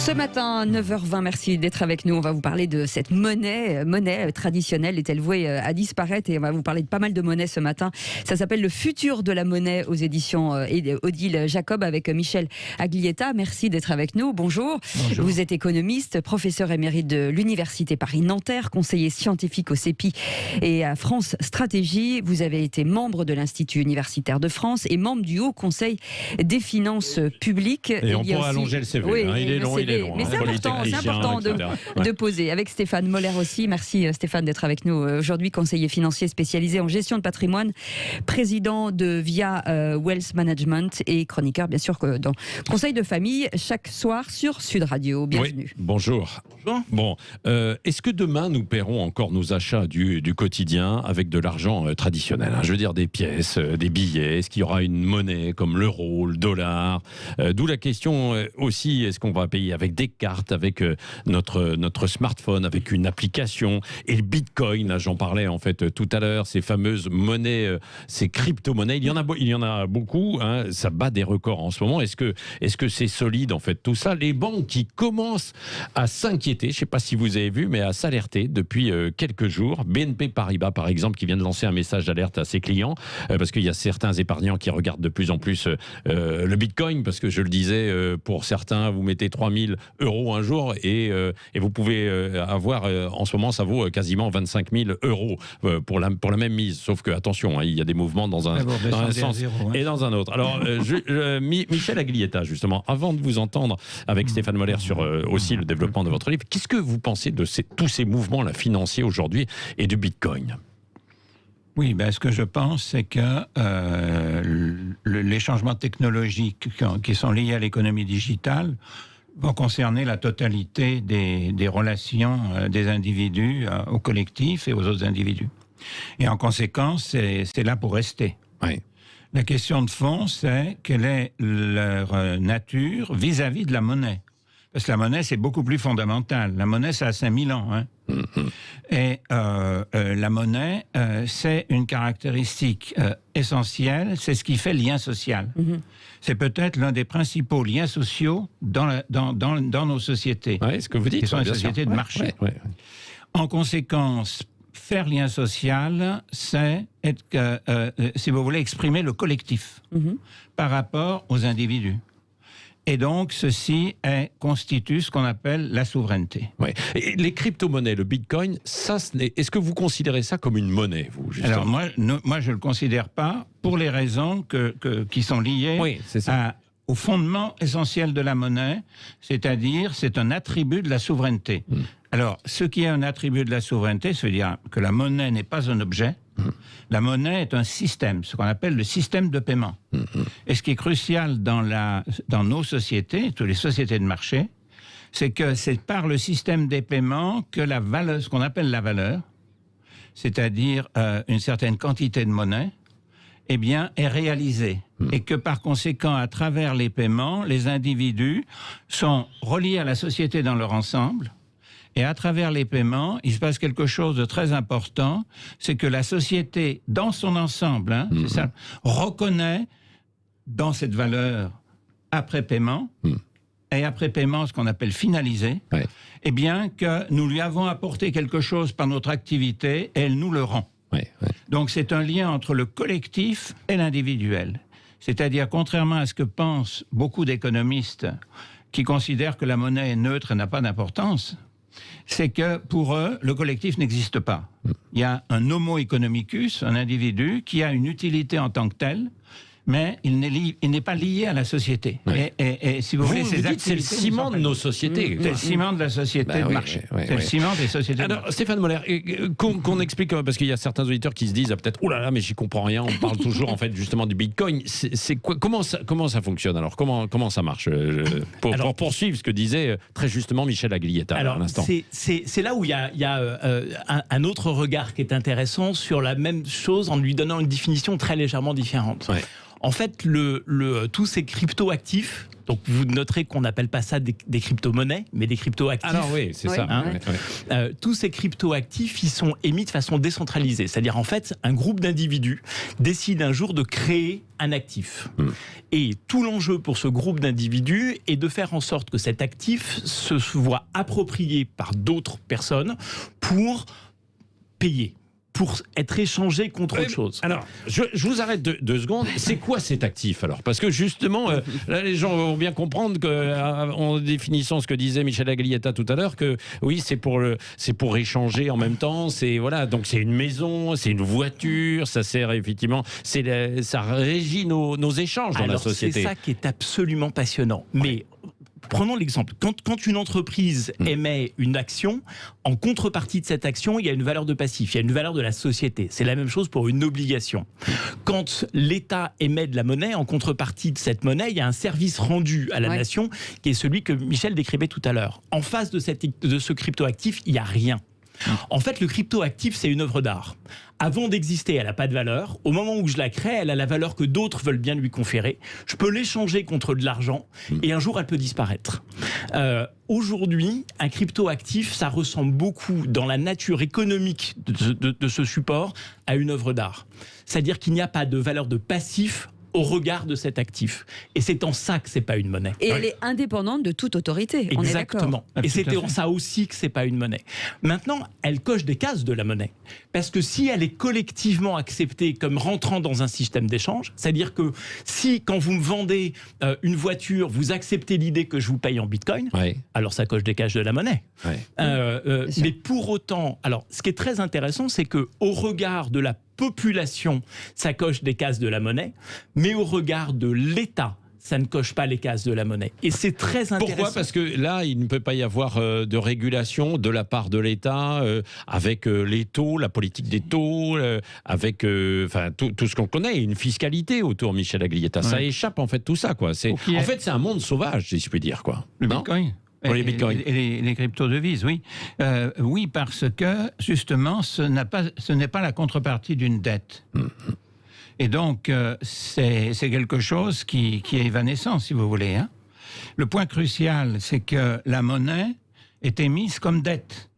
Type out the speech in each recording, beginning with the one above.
Ce matin, 9h20, merci d'être avec nous. On va vous parler de cette monnaie traditionnelle. Est-elle vouée à disparaître? Et on va vous parler de pas mal de monnaies ce matin. Ça s'appelle Le futur de la monnaie aux éditions Odile Jacob avec Michel Aglietta. Merci d'être avec nous. Bonjour. Bonjour. Vous êtes économiste, professeur émérite de l'Université Paris-Nanterre, conseiller scientifique au CEPI et à France Stratégie. Vous avez été membre de l'Institut universitaire de France et membre du Haut Conseil des finances publiques. Et on pourrait allonger le CV. Oui, il est long, il est long. Mais c'est important de poser. Avec Stéphane Moller aussi. Merci Stéphane d'être avec nous aujourd'hui, conseiller financier spécialisé en gestion de patrimoine, président de Via Wealth Management et chroniqueur bien sûr dans Conseil de famille chaque soir sur Sud Radio. Bienvenue. Oui, bonjour. Bon, est-ce que demain nous paierons encore nos achats du quotidien avec de l'argent traditionnel, hein? Je veux dire des pièces, des billets. Est-ce qu'il y aura une monnaie comme l'euro, le dollar? D'où la question aussi, est-ce qu'on va payer avec des cartes, avec notre smartphone, avec une application? Et le bitcoin, là j'en parlais en fait tout à l'heure, ces fameuses monnaies, ces crypto-monnaies, il y en a beaucoup, hein, ça bat des records en ce moment. Est-ce que c'est solide en fait tout ça? Les banques qui commencent à s'inquiéter, je ne sais pas si vous avez vu, mais à s'alerter depuis quelques jours. BNP Paribas par exemple qui vient de lancer un message d'alerte à ses clients parce qu'il y a certains épargnants qui regardent de plus en plus le bitcoin, parce que je le disais, pour certains vous mettez 3000 € un jour et vous pouvez avoir en ce moment ça vaut quasiment 25 000 € pour la même mise, sauf que attention, hein, il y a des mouvements dans un sens et dans un autre. Alors Michel Aglietta, justement, avant de vous entendre avec Stéphane Moller sur aussi le développement de votre livre, qu'est-ce que vous pensez de tous ces mouvements là, financiers aujourd'hui et du bitcoin? Oui, ce que je pense, c'est que les changements technologiques qui sont liés à l'économie digitale vont concerner la totalité des relations des individus au collectif et aux autres individus. Et en conséquence, c'est là pour rester. Oui. La question de fond, c'est quelle est leur nature vis-à-vis de la monnaie. Parce que la monnaie, c'est beaucoup plus fondamental. La monnaie, ça a 5000 ans. Hein. Et la monnaie, c'est une caractéristique essentielle, c'est ce qui fait le lien social. C'est peut-être l'un des principaux liens sociaux dans nos sociétés. Oui, ce que vous dites. Qui sont les sociétés de marché. Ouais. En conséquence, faire lien social, c'est si vous voulez, exprimer le collectif par rapport aux individus. Et donc, ceci constitue ce qu'on appelle la souveraineté. Ouais. Et les crypto-monnaies, le bitcoin, est-ce que vous considérez ça comme une monnaie, vous, justement? Alors, moi, je ne le considère pas pour les raisons qui sont liées au fondement essentiel de la monnaie, c'est-à-dire c'est un attribut de la souveraineté. Alors, ce qui est un attribut de la souveraineté, ça veut dire que la monnaie n'est pas un objet. La monnaie est un système, ce qu'on appelle le système de paiement. Et ce qui est crucial dans nos sociétés, toutes les sociétés de marché, c'est que c'est par le système des paiements que la valeur, ce qu'on appelle la valeur, c'est-à-dire une certaine quantité de monnaie, eh bien, est réalisée. Et que par conséquent, à travers les paiements, les individus sont reliés à la société dans leur ensemble. Et à travers les paiements, il se passe quelque chose de très important, c'est que la société, dans son ensemble, c'est ça, reconnaît dans cette valeur après paiement, et après paiement, ce qu'on appelle finalisé, eh bien que nous lui avons apporté quelque chose par notre activité, et elle nous le rend. Donc c'est un lien entre le collectif et l'individuel. C'est-à-dire, contrairement à ce que pensent beaucoup d'économistes qui considèrent que la monnaie est neutre et n'a pas d'importance, c'est que pour eux, le collectif n'existe pas. Il y a un homo economicus, un individu qui a une utilité en tant que tel, mais il n'est pas lié à la société. Et si vous voulez, vous dites c'est le ciment de nos sociétés. C'est le ciment de la société de marché. C'est le ciment des sociétés de marché. Alors, Stéphane Moller, qu'on explique, parce qu'il y a certains auditeurs qui se disent peut-être « Oh là là, mais j'y comprends rien, on parle toujours en fait justement du bitcoin ». Comment ça fonctionne alors? Comment ça marche pour poursuivre ce que disait très justement Michel Aglietta à l'instant? C'est là où il y a un autre regard qui est intéressant sur la même chose en lui donnant une définition très légèrement différente. En fait, tous ces crypto-actifs, donc vous noterez qu'on n'appelle pas ça des crypto-monnaies, mais des crypto-actifs. Alors oui, c'est ça. Hein, tous ces crypto-actifs, ils sont émis de façon décentralisée. C'est-à-dire, en fait, un groupe d'individus décide un jour de créer un actif. Et tout l'enjeu pour ce groupe d'individus est de faire en sorte que cet actif se voit approprié par d'autres personnes pour payer, pour être échangé contre autre chose. Alors, je vous arrête deux secondes. C'est quoi cet actif alors? Parce que justement, là, les gens vont bien comprendre en définissant ce que disait Michel Aglietta tout à l'heure, que oui, c'est pour échanger en même temps. Voilà, donc c'est une maison, c'est une voiture, ça sert effectivement, ça régit nos échanges dans la société. C'est ça qui est absolument passionnant. Mais prenons l'exemple. Quand une entreprise émet une action, en contrepartie de cette action, il y a une valeur de passif, il y a une valeur de la société. C'est la même chose pour une obligation. Quand l'État émet de la monnaie, en contrepartie de cette monnaie, il y a un service rendu à la nation qui est celui que Michel décrivait tout à l'heure. En face de ce cryptoactif, il n'y a rien. En fait, le cryptoactif, c'est une œuvre d'art. Avant d'exister, elle n'a pas de valeur. Au moment où je la crée, elle a la valeur que d'autres veulent bien lui conférer. Je peux l'échanger contre de l'argent et un jour, elle peut disparaître. Aujourd'hui, un cryptoactif, ça ressemble beaucoup dans la nature économique de ce support à une œuvre d'art. C'est-à-dire qu'il n'y a pas de valeur de passif au regard de cet actif. Et c'est en ça que c'est pas une monnaie. Et elle est indépendante de toute autorité. Exactement. On est et c'est en ça aussi que c'est pas une monnaie. Maintenant, elle coche des cases de la monnaie. Parce que si elle est collectivement acceptée comme rentrant dans un système d'échange, c'est-à-dire que si, quand vous me vendez une voiture, vous acceptez l'idée que je vous paye en bitcoin, alors ça coche des cases de la monnaie. Mais pour autant, alors ce qui est très intéressant, c'est que au regard de la population, ça coche des cases de la monnaie, mais au regard de l'État, ça ne coche pas les cases de la monnaie. Et c'est très intéressant. Pourquoi? Parce que là, il ne peut pas y avoir de régulation de la part de l'État avec les taux, la politique des taux, avec tout ce qu'on connaît, une fiscalité autour, Michel Aglietta. Ça échappe en fait tout ça, quoi. En fait, c'est un monde sauvage, si je puis dire, quoi. Le Bitcoin. Pour les bitcoins. Et les crypto-devises, oui. Oui, parce que, justement, ce n'est pas la contrepartie d'une dette. Et donc, c'est quelque chose qui est évanescent, si vous voulez. Hein. Le point crucial, c'est que la monnaie est émise comme dette.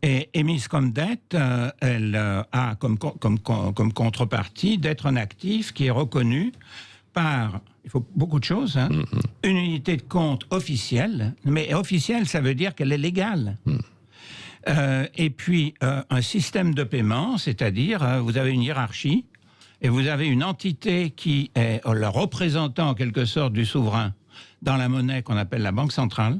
Et émise comme dette, elle a comme contrepartie d'être un actif qui est reconnu par... Il faut beaucoup de choses. Hein. Une unité de compte officielle, mais officielle, ça veut dire qu'elle est légale. Et puis, un système de paiement, c'est-à-dire, vous avez une hiérarchie, et vous avez une entité qui est le représentant, en quelque sorte, du souverain dans la monnaie qu'on appelle la banque centrale.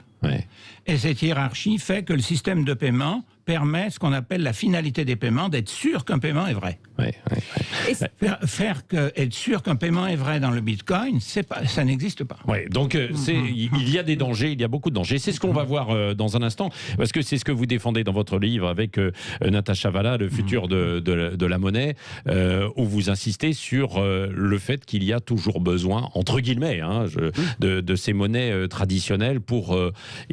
Et cette hiérarchie fait que le système de paiement permet ce qu'on appelle la finalité des paiements, d'être sûr qu'un paiement est vrai. Être sûr qu'un paiement est vrai dans le Bitcoin, ça n'existe pas. Donc il y a des dangers, il y a beaucoup de dangers. C'est ce qu'on va voir dans un instant, parce que c'est ce que vous défendez dans votre livre avec Natacha Valla, le futur de la monnaie, où vous insistez sur le fait qu'il y a toujours besoin, entre guillemets, de ces monnaies traditionnelles pour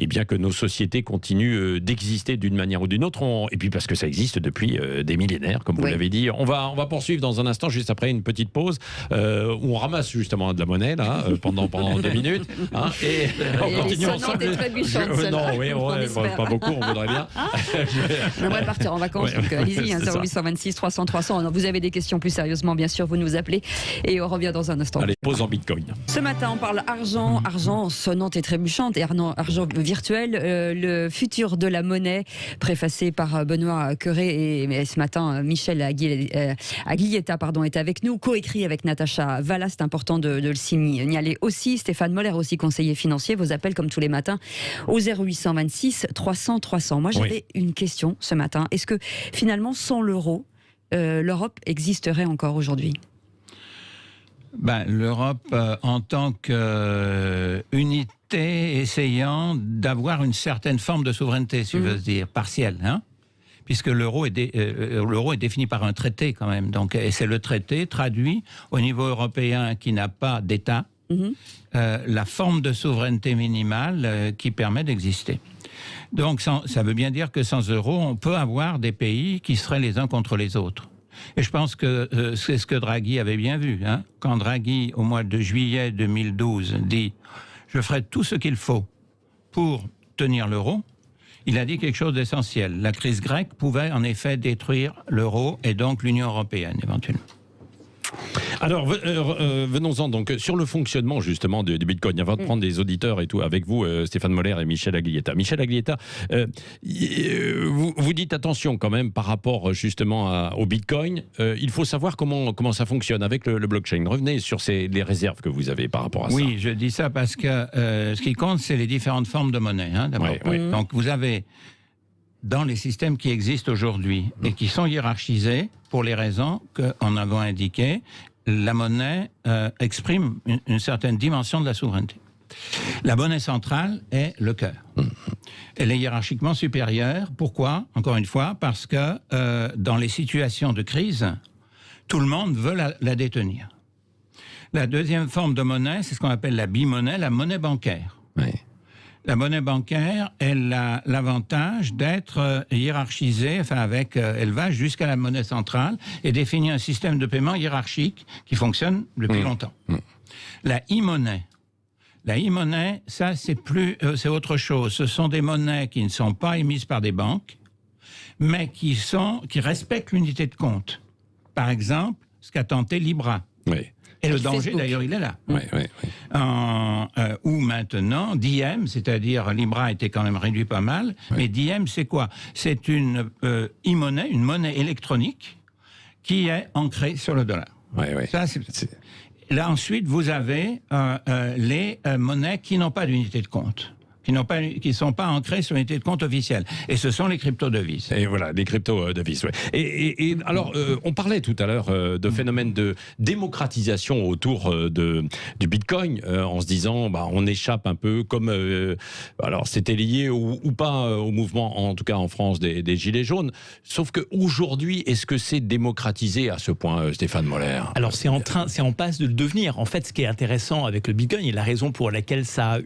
bien que nos sociétés continuent d'exister d'une manière ou d'une autre. Et puis parce que ça existe depuis des millénaires, comme vous l'avez dit. On va poursuivre dans un instant, juste après une petite pause, où on ramasse justement de la monnaie là, pendant 2 minutes. Et on continue ensemble. Pas beaucoup, on voudrait bien. On aimerait partir en vacances, donc allez-y, 0826 300 300. Vous avez des questions plus sérieusement, bien sûr, vous nous appelez et on revient dans un instant. Allez, pause en Bitcoin. Ce matin, on parle argent sonnante et trébuchante et argent virtuel, le futur de la monnaie, préfacé par Benoît Cœuré, et ce matin Michel Aglietta est avec nous, coécrit avec Natacha Valla. C'est important de le signaler aussi. Stéphane Moller aussi, conseiller financier. Vos appels comme tous les matins au 0826 300 300. Moi j'avais une question ce matin. Est-ce que finalement sans l'euro, l'Europe existerait encore aujourd'hui? L'Europe en tant qu'unité essayant d'avoir une certaine forme de souveraineté, si je veux dire, partielle, puisque l'euro est défini par un traité quand même. Donc, et c'est le traité traduit au niveau européen qui n'a pas d'État, la forme de souveraineté minimale qui permet d'exister. Donc ça veut bien dire que sans euro, on peut avoir des pays qui seraient les uns contre les autres. Et je pense que c'est ce que Draghi avait bien vu. Hein. Quand Draghi, au mois de juillet 2012, dit « Je ferai tout ce qu'il faut pour tenir l'euro », il a dit quelque chose d'essentiel. La crise grecque pouvait en effet détruire l'euro et donc l'Union européenne, éventuellement. Alors, venons-en donc sur le fonctionnement justement du Bitcoin. Avant de prendre des auditeurs et tout avec vous, Stéphane Moller et Michel Aglietta. Michel Aglietta, vous dites attention quand même par rapport justement au Bitcoin. Il faut savoir comment ça fonctionne avec le blockchain. Revenez sur les réserves que vous avez par rapport à ça. Oui, je dis ça parce que ce qui compte, c'est les différentes formes de monnaie. Hein, d'abord. Ouais. Donc, vous avez dans les systèmes qui existent aujourd'hui et qui sont hiérarchisés pour les raisons qu'en avons indiquées, la monnaie exprime une certaine dimension de la souveraineté. La monnaie centrale est le cœur. Elle est hiérarchiquement supérieure. Pourquoi? Encore une fois, parce que dans les situations de crise, tout le monde veut la détenir. La deuxième forme de monnaie, c'est ce qu'on appelle la bimonnaie, la monnaie bancaire. Oui. La monnaie bancaire, elle a l'avantage d'être hiérarchisée, elle va jusqu'à la monnaie centrale et définit un système de paiement hiérarchique qui fonctionne depuis longtemps. La e-monnaie, ça c'est autre chose. Ce sont des monnaies qui ne sont pas émises par des banques, mais qui respectent l'unité de compte. Par exemple, ce qu'a tenté Libra. Oui. Et le danger, d'ailleurs, il est là. Oui. Où maintenant, Diem, c'est-à-dire Libra était quand même réduit pas mal, mais Diem, c'est quoi? C'est une e-monnaie, une monnaie électronique qui est ancrée sur le dollar. Ça, là, ensuite, vous avez les monnaies qui n'ont pas d'unité de compte. Qui ne sont pas ancrés sur l'unité de compte officielle. Et ce sont les crypto-devises. Et voilà, les crypto-devises, oui. Et alors, on parlait tout à l'heure de phénomène de démocratisation autour du Bitcoin, en se disant, on échappe un peu, comme... alors, c'était lié ou pas au mouvement, en tout cas en France, des Gilets jaunes. Sauf qu'aujourd'hui, est-ce que c'est démocratisé à ce point, Stéphane Moller? Alors, c'est en passe de le devenir. En fait, ce qui est intéressant avec le Bitcoin, et la raison pour laquelle ça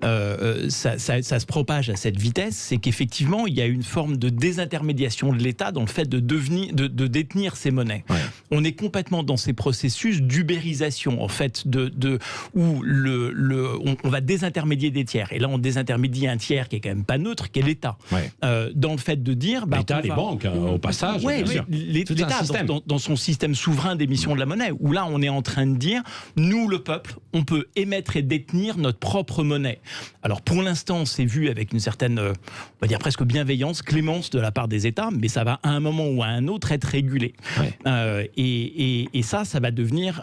a ça se propage à cette vitesse, c'est qu'effectivement, il y a une forme de désintermédiation de l'État dans le fait de détenir ces monnaies. Ouais. On est complètement dans ces processus d'ubérisation, en fait, où on va désintermédier des tiers. Et là, on désintermédie un tiers qui est quand même pas neutre, qui est l'État. Ouais. Dans le fait de dire... L'État, les banques, au passage. Oui, l'État, dans son système souverain d'émission de la monnaie, où là, on est en train de dire, nous, le peuple, on peut émettre et détenir notre propre monnaie. Alors, pour l'instant, c'est vu avec une certaine, on va dire presque bienveillance, clémence de la part des États, mais ça va à un moment ou à un autre être régulé. Ouais. Et ça va devenir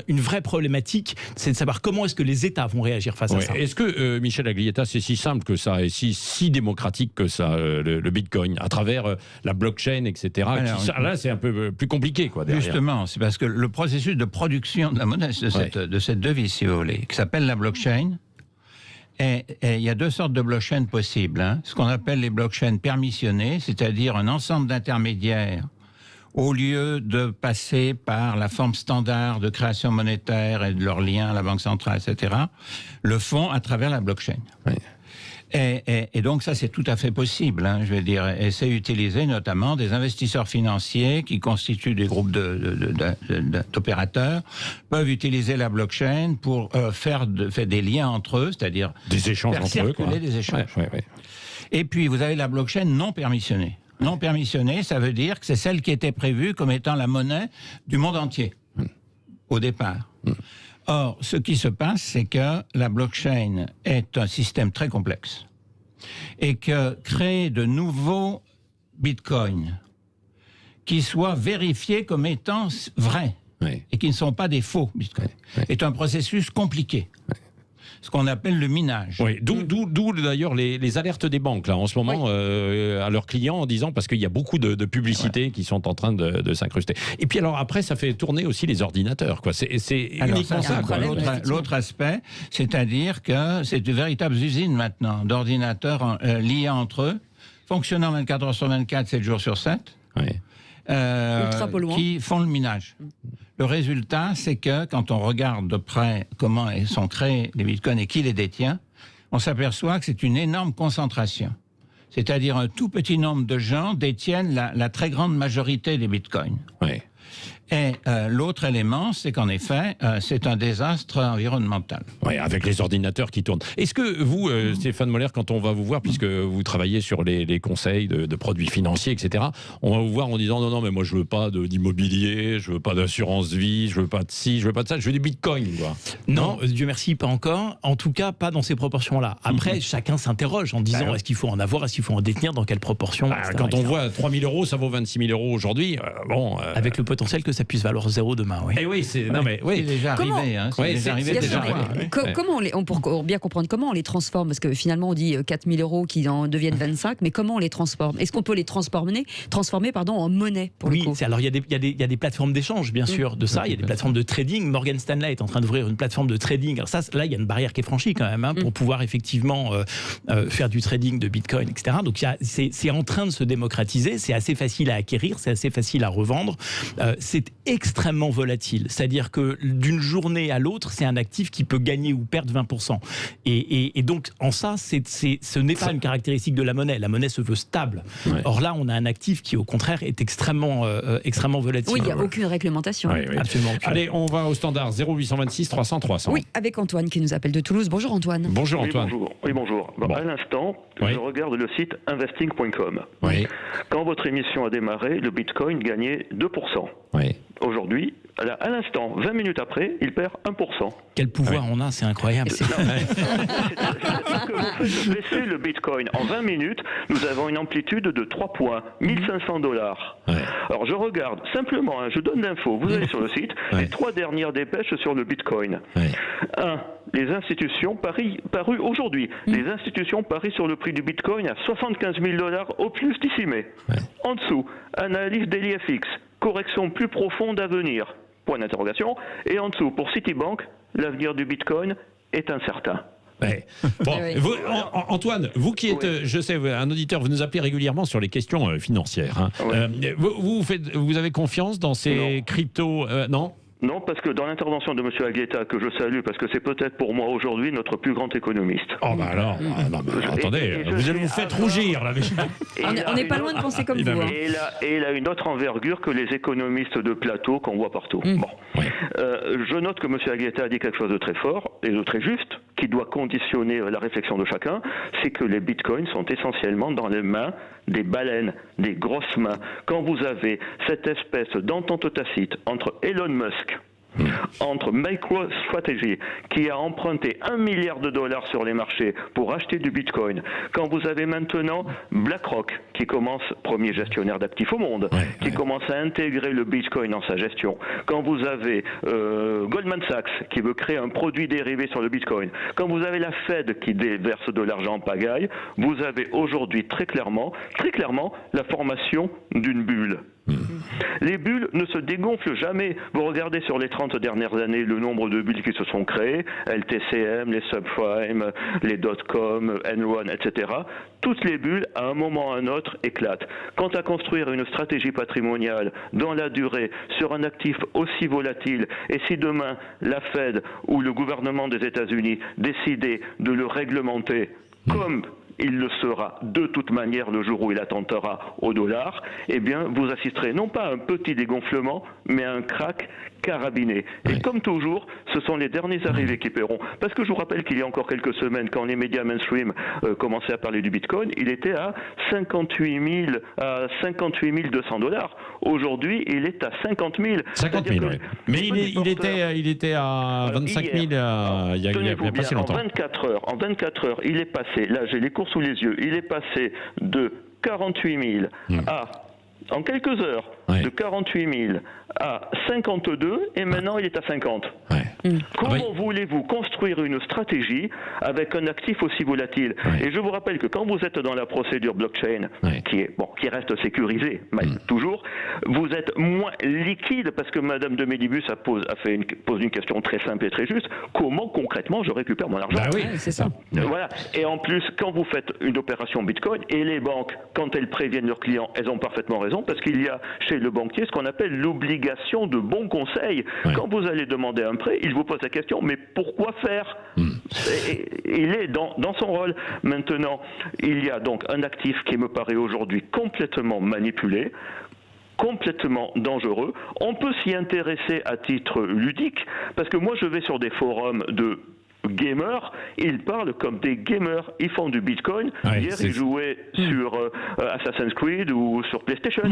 une vraie problématique, c'est de savoir comment est-ce que les États vont réagir face à ça. Est-ce que, Michel Aglietta, c'est si simple que ça, et si démocratique que ça, le Bitcoin, à travers la blockchain, etc. Là, c'est un peu plus compliqué, quoi, derrière. Justement, c'est parce que le processus de production de la monnaie, de cette devise, si vous voulez, qui s'appelle la blockchain, et il y a deux sortes de blockchains possibles. Hein. Ce qu'on appelle les blockchains permissionnées, c'est-à-dire un ensemble d'intermédiaires, au lieu de passer par la forme standard de création monétaire et de leur lien à la Banque centrale, etc., le font à travers la blockchain. Oui. Et donc ça, c'est tout à fait possible, hein, je veux dire. Et c'est utilisé notamment des investisseurs financiers qui constituent des groupes d'opérateurs, peuvent utiliser la blockchain pour faire des liens entre eux, c'est-à-dire des échanges entre eux, quoi. Des échanges. Ouais. Et puis, vous avez la blockchain non permissionnée. Non permissionnée, ça veut dire que c'est celle qui était prévue comme étant la monnaie du monde entier, au départ. Or, ce qui se passe, c'est que la blockchain est un système très complexe et que créer de nouveaux bitcoins qui soient vérifiés comme étant vrais et qui ne sont pas des faux bitcoins est un processus compliqué. Ce qu'on appelle le minage. Oui, d'où d'ailleurs les alertes des banques là en ce moment à leurs clients en disant, parce qu'il y a beaucoup de publicités qui sont en train de s'incruster. Et puis alors après, ça fait tourner aussi les ordinateurs, quoi. C'est uniquement ça. L'autre aspect, c'est-à-dire que c'est de véritables usines maintenant d'ordinateurs liés entre eux, fonctionnant 24 heures sur 24, 7 jours sur 7. Oui. Qui font le minage. Le résultat, c'est que quand on regarde de près comment sont créés les bitcoins et qui les détient, on s'aperçoit que c'est une énorme concentration. c'est-à-dire un tout petit nombre de gens détiennent la très grande majorité des bitcoins. Oui. Et l'autre élément, c'est qu'en effet, c'est un désastre environnemental. Oui, avec les ordinateurs qui tournent. Est-ce que vous, Stéphane Moller, quand on va vous voir, puisque vous travaillez sur les conseils de produits financiers, etc., on va vous voir en disant non, mais moi je veux pas d'immobilier, je veux pas d'assurance vie, je veux pas de ci, je veux pas de ça, je veux du bitcoin, quoi. Non, Dieu merci, pas encore. En tout cas, pas dans ces proportions-là. Après, chacun s'interroge en disant est-ce qu'il faut en avoir, est-ce qu'il faut en détenir, dans quelle proportion, etc., quand on voit 3 000 euros, ça vaut 26 000 euros aujourd'hui, avec le potentiel que ça puisse valoir zéro demain, oui. Et oui, c'est déjà arrivé. Comment pour bien comprendre, comment on les transforme? Parce que finalement, on dit 4 000 euros qui en deviennent 25, mais comment on les transforme? Est-ce qu'on peut les transformer en monnaie pour le coup? Alors il y a des plateformes d'échange, bien sûr, de ça. Il y a des plateformes de trading. Morgan Stanley est en train d'ouvrir une plateforme de trading. Alors ça, là, il y a une barrière qui est franchie quand même, pour pouvoir effectivement faire du trading de Bitcoin, etc. Donc c'est en train de se démocratiser. C'est assez facile à acquérir, c'est assez facile à revendre. C'est extrêmement volatile. C'est-à-dire que d'une journée à l'autre, c'est un actif qui peut gagner ou perdre 20%. Et donc, en ça, ce n'est pas une caractéristique de la monnaie. La monnaie se veut stable. Ouais. Or là, on a un actif qui, au contraire, est extrêmement volatile. Oui, il n'y a aucune réglementation. Oui. Absolument. Allez, on va au standard 0826 300 300. Oui, avec Antoine qui nous appelle de Toulouse. Bonjour Antoine. Bonjour Antoine. Oui, bonjour. Bon. À l'instant, je regarde le site investing.com. Oui. Quand votre émission a démarré, le Bitcoin gagnait 2%. Oui. Aujourd'hui, à l'instant, 20 minutes après, il perd 1%. Quel pouvoir on a, c'est incroyable. C'est-à-dire que vous faites baisser le Bitcoin. En 20 minutes, nous avons une amplitude de 3 points, 1500 $. Ouais. Alors je regarde, simplement, je donne l'info, vous allez sur le site, les 3 dernières dépêches sur le Bitcoin. 1. Les institutions parues aujourd'hui. Les institutions parient sur le prix du Bitcoin à 75 000 $ au plus d'ici mai. En dessous, analyse d'EliFX. Correction plus profonde à venir, point d'interrogation. Et en dessous, pour Citibank, l'avenir du Bitcoin est incertain. Ouais. Bon, vous, Antoine, vous qui êtes, je sais, un auditeur, vous nous appelez régulièrement sur les questions financières. Hein. Vous avez confiance dans ces cryptos non? Non, parce que dans l'intervention de M. Agueta, que je salue, parce que c'est peut-être pour moi aujourd'hui notre plus grand économiste. Oh bah alors, attendez, vous me faites rougir là. On n'est pas loin de penser comme vous. Et il a une autre envergure que les économistes de plateau qu'on voit partout. Bon. Je note que M. Agueta a dit quelque chose de très fort et de très juste, qui doit conditionner la réflexion de chacun, c'est que les bitcoins sont essentiellement dans les mains des baleines, des grosses mains. Quand vous avez cette espèce d'entente tacite entre Elon Musk, entre MicroStrategy, qui a emprunté $1 milliard sur les marchés pour acheter du Bitcoin, quand vous avez maintenant BlackRock, qui commence, premier gestionnaire d'actifs au monde, qui commence à intégrer le Bitcoin dans sa gestion, quand vous avez Goldman Sachs, qui veut créer un produit dérivé sur le Bitcoin, quand vous avez la Fed qui déverse de l'argent en pagaille, vous avez aujourd'hui très clairement, la formation d'une bulle. Les bulles ne se dégonflent jamais. Vous regardez sur les 30 dernières années le nombre de bulles qui se sont créées, LTCM, les subprimes, les dot-com, Enron, etc. Toutes les bulles, à un moment ou à un autre, éclatent. Quant à construire une stratégie patrimoniale dans la durée sur un actif aussi volatile, et si demain la Fed ou le gouvernement des États-Unis décidait de le réglementer comme il le sera de toute manière le jour où il attentera au dollar, eh bien vous assisterez non pas à un petit dégonflement, mais à un crack carabiné. Et comme toujours, ce sont les derniers arrivés qui paieront. Parce que je vous rappelle qu'il y a encore quelques semaines, quand les médias mainstream commençaient à parler du Bitcoin, il était à 58 200 $. Aujourd'hui, il est à 50 000. 50 000, oui. Mais il était à 25 000 il y a pas si longtemps. En 24 heures, il est passé, là j'ai les cours sous les yeux, il est passé de 48 000 à, en quelques heures, de 48 000 à 52, et maintenant il est à 50. Comment voulez-vous construire une stratégie avec un actif aussi volatile? Et je vous rappelle que quand vous êtes dans la procédure blockchain, qui reste sécurisée, toujours, vous êtes moins liquide, parce que Madame de Médibus pose une question très simple et très juste. Comment concrètement je récupère mon argent? Oui, c'est ça. Voilà. Et en plus, quand vous faites une opération Bitcoin, et les banques, quand elles préviennent leurs clients, elles ont parfaitement raison, parce qu'il y a chez le banquier ce qu'on appelle l'obligation de bon conseil. Oui. Quand vous allez demander un prêt, il vous pose la question, mais pourquoi faire ? Il est dans son rôle. Maintenant, il y a donc un actif qui me paraît aujourd'hui complètement manipulé, complètement dangereux. On peut s'y intéresser à titre ludique, parce que moi je vais sur des forums de gamers, ils parlent comme des gamers, ils font du Bitcoin. Hier ils jouaient sur Assassin's Creed ou sur PlayStation.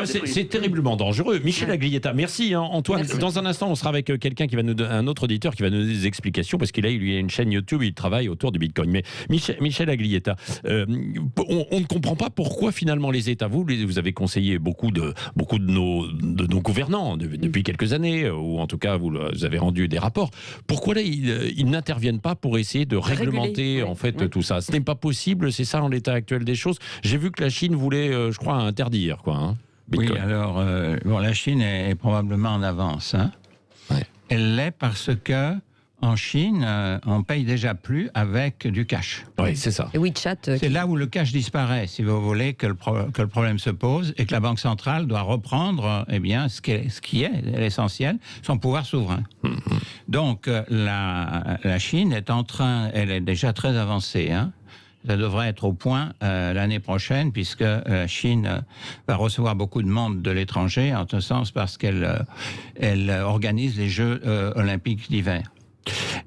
C'est terriblement dangereux. Michel Aglietta, merci Antoine. Merci. Dans un instant, on sera avec quelqu'un qui va nous un autre auditeur qui va nous donner des explications parce qu'il a une chaîne YouTube, il travaille autour du Bitcoin. Mais Michel Aglietta, on ne comprend pas pourquoi finalement les États, vous avez conseillé beaucoup de nos gouvernants depuis quelques années, ou en tout cas vous avez rendu des rapports. Pourquoi là ils n'interviennent pas pour essayer de réglementer tout ça? Ce n'est pas possible, c'est ça en l'état actuel des choses. J'ai vu que la Chine voulait, je crois, interdire Bitcoin. Oui, alors la Chine est probablement en avance. Elle l'est parce que en Chine, on paye déjà plus avec du cash. Oui, c'est ça. Et WeChat. C'est là où le cash disparaît, si vous voulez, que le problème se pose et que la Banque centrale doit reprendre ce qui est l'essentiel, son pouvoir souverain. Donc, la Chine elle est déjà très avancée. Ça devrait être au point l'année prochaine, puisque la Chine va recevoir beaucoup de monde de l'étranger, en ce sens parce qu'elle organise les Jeux olympiques d'hiver.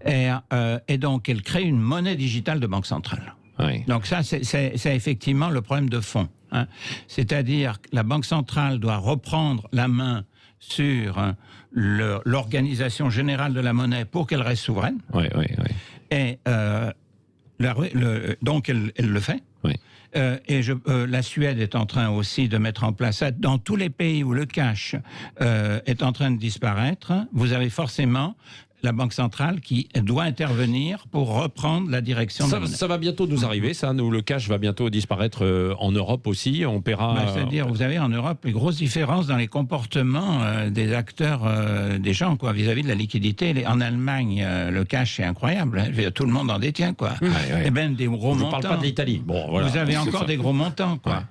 Et donc, elle crée une monnaie digitale de banque centrale. Oui. Donc ça, c'est effectivement le problème de fond. C'est-à-dire que la Banque centrale doit reprendre la main sur l'organisation générale de la monnaie pour qu'elle reste souveraine. Oui. Et donc, elle le fait. Oui. La Suède est en train aussi de mettre en place ça. Dans tous les pays où le cash est en train de disparaître, vous avez forcément la Banque centrale qui doit intervenir pour reprendre la direction de la monnaie. Ça va bientôt nous arriver, ça. Le cash va bientôt disparaître en Europe aussi. On paiera... c'est-à-dire, vous avez en Europe une grosse différence dans les comportements des acteurs, des gens, vis-à-vis de la liquidité. En Allemagne, le cash est incroyable. Tout le monde en détient, quoi. Et même des gros montants. Je ne parle pas de l'Italie. Bon, voilà, vous avez encore des gros montants, quoi.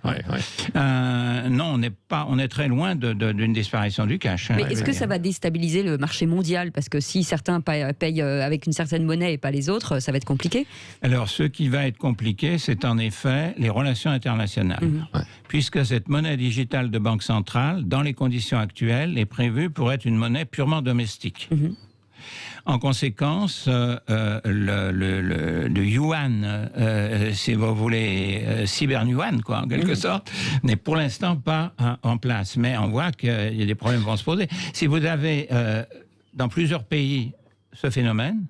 Non, on est très loin d'une disparition du cash. Mais est-ce que ça va déstabiliser le marché mondial? Parce que si certains payent avec une certaine monnaie et pas les autres, ça va être compliqué. Alors, ce qui va être compliqué, c'est en effet les relations internationales. Puisque cette monnaie digitale de banque centrale, dans les conditions actuelles, est prévue pour être une monnaie purement domestique. En conséquence, le yuan, si vous voulez, cyber-yuan, en quelque sorte, n'est pour l'instant pas en place. Mais on voit qu'il y a des problèmes qui vont se poser. Si vous avez dans plusieurs pays ce phénomène,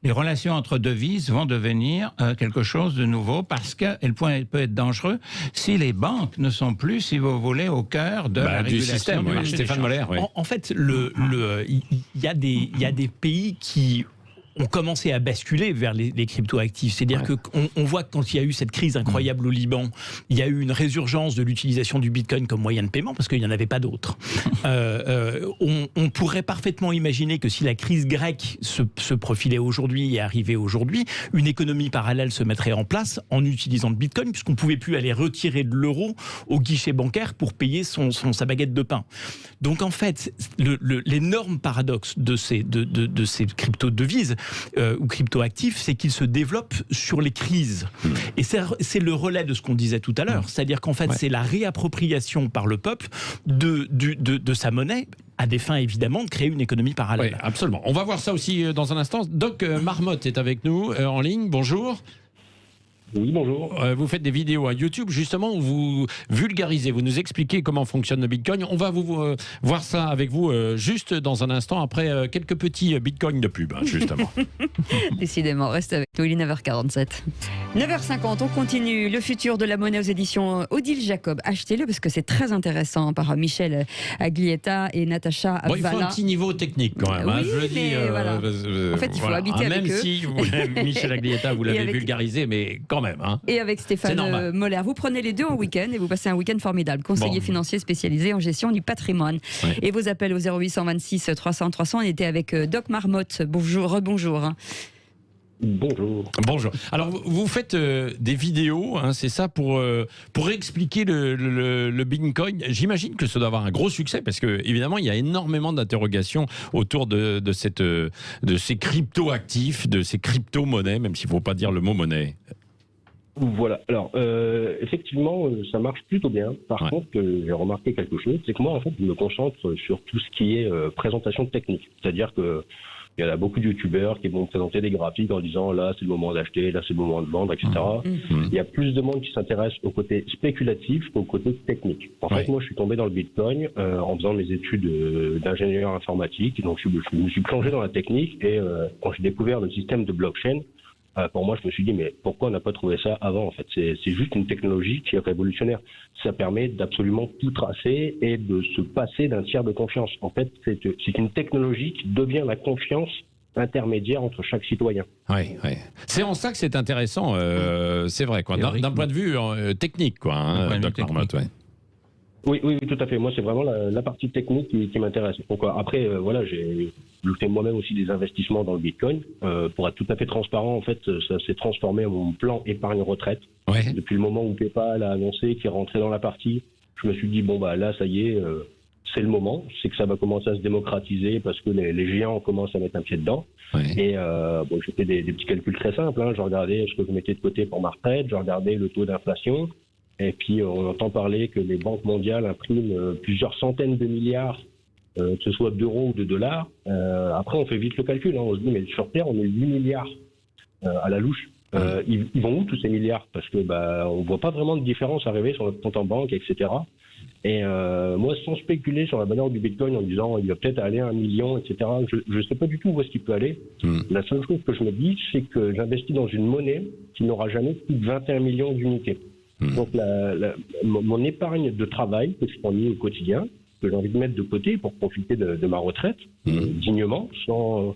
les relations entre devises vont devenir quelque chose de nouveau parce qu'elle peut être dangereux si les banques ne sont plus, si vous voulez, au cœur de la régulation du système. Stéphane Moller. En fait, il y a des pays qui ont commencé à basculer vers les cryptoactifs. C'est-à-dire qu'on voit que quand il y a eu cette crise incroyable au Liban, il y a eu une résurgence de l'utilisation du Bitcoin comme moyen de paiement parce qu'il n'y en avait pas d'autre. On pourrait parfaitement imaginer que si la crise grecque se profilait aujourd'hui et arrivait aujourd'hui, une économie parallèle se mettrait en place en utilisant le Bitcoin puisqu'on ne pouvait plus aller retirer de l'euro au guichet bancaire pour payer sa baguette de pain. Donc en fait, l'énorme paradoxe de ces crypto-devises ou cryptoactifs, c'est qu'ils se développent sur les crises. Et c'est le relais de ce qu'on disait tout à l'heure. C'est-à-dire qu'en fait, c'est la réappropriation par le peuple de sa monnaie, à des fins évidemment de créer une économie parallèle. Oui, absolument. On va voir ça aussi dans un instant. Doc Marmotte est avec nous en ligne. Bonjour. Oui, bonjour. Vous faites des vidéos à YouTube, justement, où vous vulgarisez, vous nous expliquez comment fonctionne le Bitcoin. On va voir ça avec vous juste dans un instant, après quelques petits Bitcoins de pub, justement. Décidément, reste avec nous, il est 9h47. 9h50, on continue. Le futur de la monnaie aux éditions Odile Jacob. Achetez-le parce que c'est très intéressant par Michel Aglietta et Natacha Valla. Il faut un petit niveau technique quand même. Oui, je le dis. Voilà. En fait, il faut habiter avec même eux. Si Michel Aglietta, vous l'avez vulgarisé, mais quand même. Et avec Stéphane Moller, vous prenez les deux en week-end et vous passez un week-end formidable. Conseiller financier spécialisé en gestion du patrimoine. Et vos appels au 0826 300 300. On était avec Doc Marmotte. Bonjour, rebonjour. Bonjour. Bonjour. Alors, vous faites des vidéos, hein, c'est ça, pour expliquer le Bitcoin. J'imagine que ça doit avoir un gros succès parce que, évidemment, il y a énormément d'interrogations autour de ces crypto-actifs, de ces crypto-monnaies, même s'il ne faut pas dire le mot monnaie. Voilà. Alors, effectivement, ça marche plutôt bien. Par contre, j'ai remarqué quelque chose, c'est que moi, en fait, je me concentre sur tout ce qui est présentation technique. C'est-à-dire que il y a beaucoup de youtubeurs qui vont présenter des graphiques en disant là c'est le moment d'acheter, là c'est le moment de vendre, etc. Il y a plus de monde qui s'intéresse au côté spéculatif qu'au côté technique. En fait, moi je suis tombé dans le Bitcoin en faisant mes études d'ingénieur informatique. Donc je me suis plongé dans la technique et quand j'ai découvert le système de blockchain, pour moi, je me suis dit, mais pourquoi on n'a pas trouvé ça avant? En fait, c'est juste une technologie qui est révolutionnaire. Ça permet d'absolument tout tracer et de se passer d'un tiers de confiance. En fait, c'est une technologie qui devient la confiance intermédiaire entre chaque citoyen. Oui. C'est en ça que c'est intéressant, c'est vrai, quoi. D'un point de vue technique, quoi, hein, Doc Marmotte. Oui, tout à fait. Moi, c'est vraiment la partie technique qui m'intéresse. Pourquoi? Après, voilà, j'ai fait moi-même aussi des investissements dans le Bitcoin. Pour être tout à fait transparent, en fait, ça s'est transformé en mon plan épargne retraite. Ouais. Depuis le moment où PayPal a annoncé qu'il rentrait dans la partie, je me suis dit, bon, bah là, ça y est, c'est le moment. C'est que ça va commencer à se démocratiser parce que les géants commencent à mettre un pied dedans. Ouais. Et j'ai fait des petits calculs très simples. Hein. Je regardais ce que je mettais de côté pour ma retraite, je regardais le taux d'inflation. Et puis, on entend parler que les banques mondiales impriment plusieurs centaines de milliards, que ce soit d'euros ou de dollars. Après, on fait vite le calcul. Hein. On se dit, mais sur Terre, on est 8 milliards à la louche. Ils vont où tous ces milliards? Parce que on voit pas vraiment de différence arriver sur notre compte en banque, etc. Et moi, sans spéculer sur la valeur du Bitcoin en disant il va peut-être aller à 1 million, etc., je sais pas du tout où est-ce qu'il peut aller. La seule chose que je me dis, c'est que j'investis dans une monnaie qui n'aura jamais plus de 21 millions d'unités. Donc mon épargne de travail que je fournis au quotidien, que j'ai envie de mettre de côté pour profiter de ma retraite dignement, sans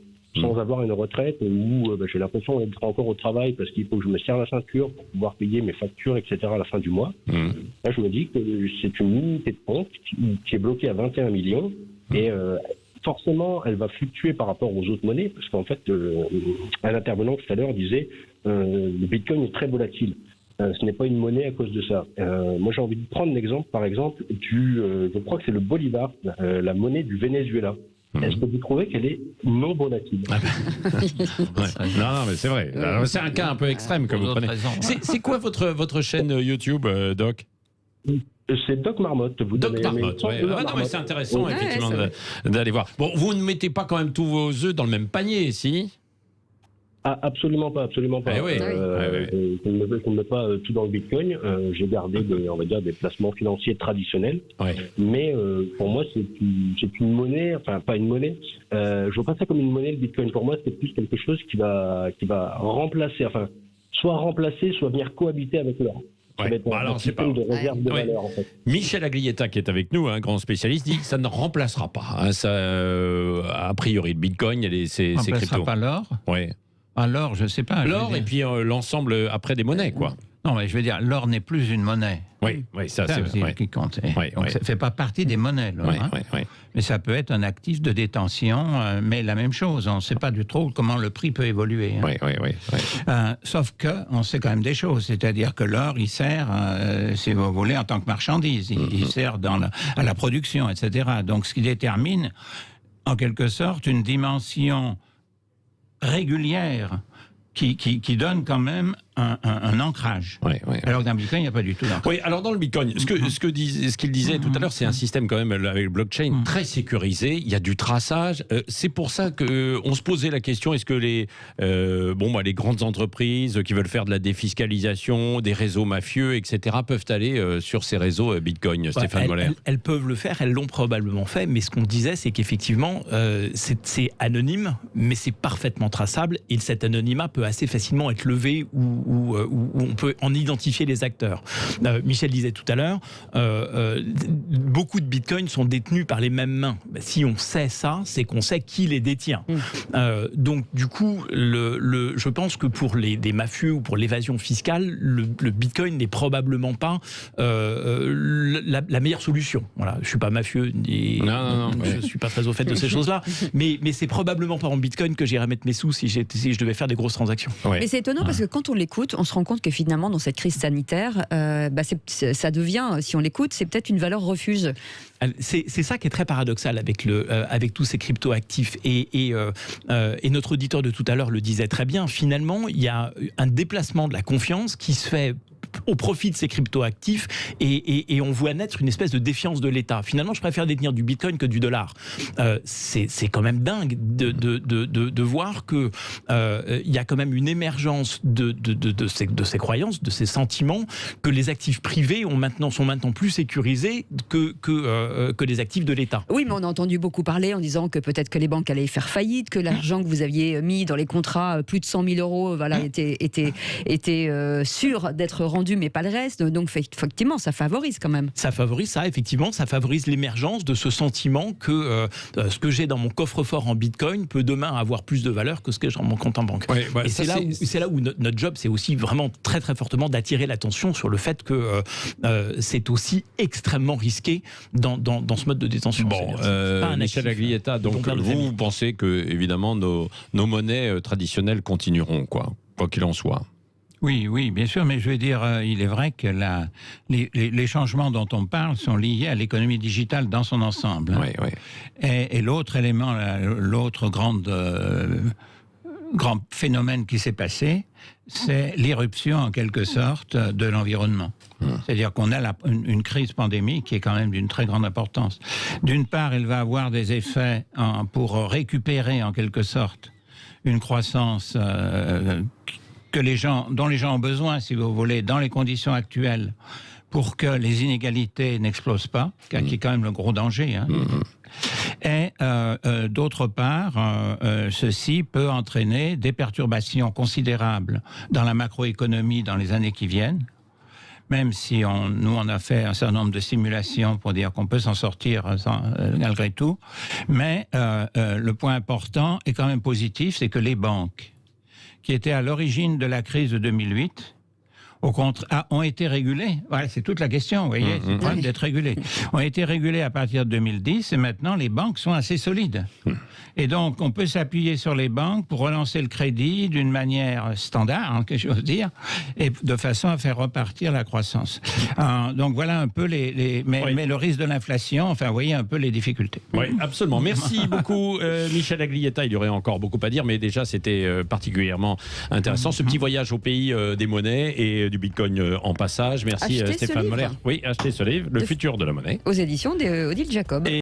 avoir une retraite où j'ai l'impression d'être encore au travail parce qu'il faut que je me serre la ceinture pour pouvoir payer mes factures, etc. à la fin du mois. Là, je me dis que c'est une unité de compte qui est bloquée à 21 millions et forcément, elle va fluctuer par rapport aux autres monnaies parce qu'en fait, un intervenant tout à l'heure disait le Bitcoin est très volatile. Ce n'est pas une monnaie à cause de ça. Moi, j'ai envie de prendre l'exemple, par exemple, je crois que c'est le Bolivar, la monnaie du Venezuela. Est-ce que vous trouvez qu'elle est non volatile? Non, mais c'est vrai. Alors, c'est un cas un peu extrême que vous prenez. C'est quoi votre chaîne YouTube, Doc? C'est Doc Marmotte. Doc Marmotte, oui. Non, mais c'est intéressant, effectivement, d'aller voir. Bon, vous ne mettez pas quand même tous vos œufs dans le même panier, si? Ah, absolument pas. Je ne mets pas tout dans le Bitcoin. J'ai gardé, on va dire, des placements financiers traditionnels. Mais pour moi, c'est une monnaie, enfin pas une monnaie. Je vois pas ça comme une monnaie, le Bitcoin. Pour moi, c'est plus quelque chose qui va remplacer, soit remplacer, soit venir cohabiter avec l'or. Alors, c'est pas de réserve de valeur, en fait. Michel Aglietta, qui est avec nous, un grand spécialiste, dit que ça ne remplacera pas. A priori, le Bitcoin, c'est crypto. Remplacera pas l'or? Oui. Alors, je ne sais pas. L'or et puis l'ensemble après des monnaies, quoi. Non, mais je veux dire, l'or n'est plus une monnaie. Oui, ça c'est ce qui compte. Donc, ça ne fait pas partie des monnaies, l'or. Mais ça peut être un actif de détention, mais la même chose. On ne sait pas du tout comment le prix peut évoluer. Sauf qu'on sait quand même des choses. C'est-à-dire que l'or, il sert, si vous voulez, en tant que marchandise. Il sert à la production, etc. Donc, ce qui détermine, en quelque sorte, une dimension régulière qui donne quand même un ancrage. Alors que dans le Bitcoin, il n'y a pas du tout d'ancrage. Oui, alors dans le Bitcoin, ce qu'il disait tout à l'heure, c'est un système quand même avec le blockchain très sécurisé, il y a du traçage. C'est pour ça qu'on se posait la question, est-ce que les grandes entreprises qui veulent faire de la défiscalisation, des réseaux mafieux, etc., peuvent aller sur ces réseaux Bitcoin, Stéphane Moller? Elles peuvent le faire, elles l'ont probablement fait, mais ce qu'on disait, c'est qu'effectivement, c'est anonyme, mais c'est parfaitement traçable, et cet anonymat peut assez facilement être levé ou où on peut en identifier les acteurs. Michel disait tout à l'heure, beaucoup de bitcoins sont détenus par les mêmes mains. Si on sait ça, c'est qu'on sait qui les détient. Donc du coup, je pense que pour des mafieux ou pour l'évasion fiscale, le bitcoin n'est probablement pas la meilleure solution. Voilà, je suis pas mafieux, je suis pas très au fait de ces choses-là, mais c'est probablement pas en bitcoin que j'irais mettre mes sous si je devais faire des grosses transactions. Mais c'est étonnant parce que quand on l'écoute, on se rend compte que finalement dans cette crise sanitaire, ça devient, si on l'écoute, c'est peut-être une valeur refuge. C'est ça qui est très paradoxal avec tous ces crypto-actifs. Et notre auditeur de tout à l'heure le disait très bien, finalement, il y a un déplacement de la confiance qui se fait au profit de ces crypto-actifs et on voit naître une espèce de défiance de l'État. Finalement, je préfère détenir du bitcoin que du dollar. C'est quand même dingue de voir que il y a quand même une émergence de ces croyances, de ces sentiments que les actifs privés sont maintenant plus sécurisés que les actifs de l'État. Oui, mais on a entendu beaucoup parler en disant que peut-être que les banques allaient faire faillite, que l'argent que vous aviez mis dans les contrats, plus de 100 000 euros, était sûr d'être rendu, mais pas le reste. Donc effectivement, ça favorise quand même. Ça favorise ça, effectivement. Ça favorise l'émergence de ce sentiment que ce que j'ai dans mon coffre-fort en bitcoin peut demain avoir plus de valeur que ce que j'ai dans mon compte en banque. Et c'est là où notre job, c'est aussi vraiment très très fortement d'attirer l'attention sur le fait que c'est aussi extrêmement risqué dans ce mode de détention. Bon, Michel Aglietta, donc vous pensez que évidemment nos monnaies traditionnelles continueront, quoi qu'il en soit. Oui, bien sûr, mais je veux dire, il est vrai que les changements dont on parle sont liés à l'économie digitale dans son ensemble. Oui. Et l'autre élément, l'autre grand phénomène qui s'est passé, c'est l'éruption en quelque sorte de l'environnement. C'est-à-dire qu'on a une crise pandémique qui est quand même d'une très grande importance. D'une part, elle va avoir des effets pour récupérer en quelque sorte une croissance dont les gens ont besoin, si vous voulez, dans les conditions actuelles, pour que les inégalités n'explosent pas, qui est quand même le gros danger. Et d'autre part, ceci peut entraîner des perturbations considérables dans la macroéconomie dans les années qui viennent, même si on a fait un certain nombre de simulations pour dire qu'on peut s'en sortir malgré tout. Mais le point important et quand même positif, c'est que les banques, qui étaient à l'origine de la crise de 2008, au contraire, ont été régulés. Voilà, c'est toute la question, vous voyez, c'est le problème d'être régulés. Ont été régulés à partir de 2010 et maintenant les banques sont assez solides. Et donc on peut s'appuyer sur les banques pour relancer le crédit d'une manière standard, que j'ose dire, et de façon à faire repartir la croissance. Donc voilà un peu mais le risque de l'inflation, enfin vous voyez un peu les difficultés. Oui, absolument. Merci beaucoup Michel Aglietta. Il y aurait encore beaucoup à dire, mais déjà c'était particulièrement intéressant ce petit voyage au pays des monnaies et du bitcoin en passage. Merci Stéphane Moller. Oui, achetez ce livre, Le futur de la monnaie. Aux éditions d'Odile Jacob.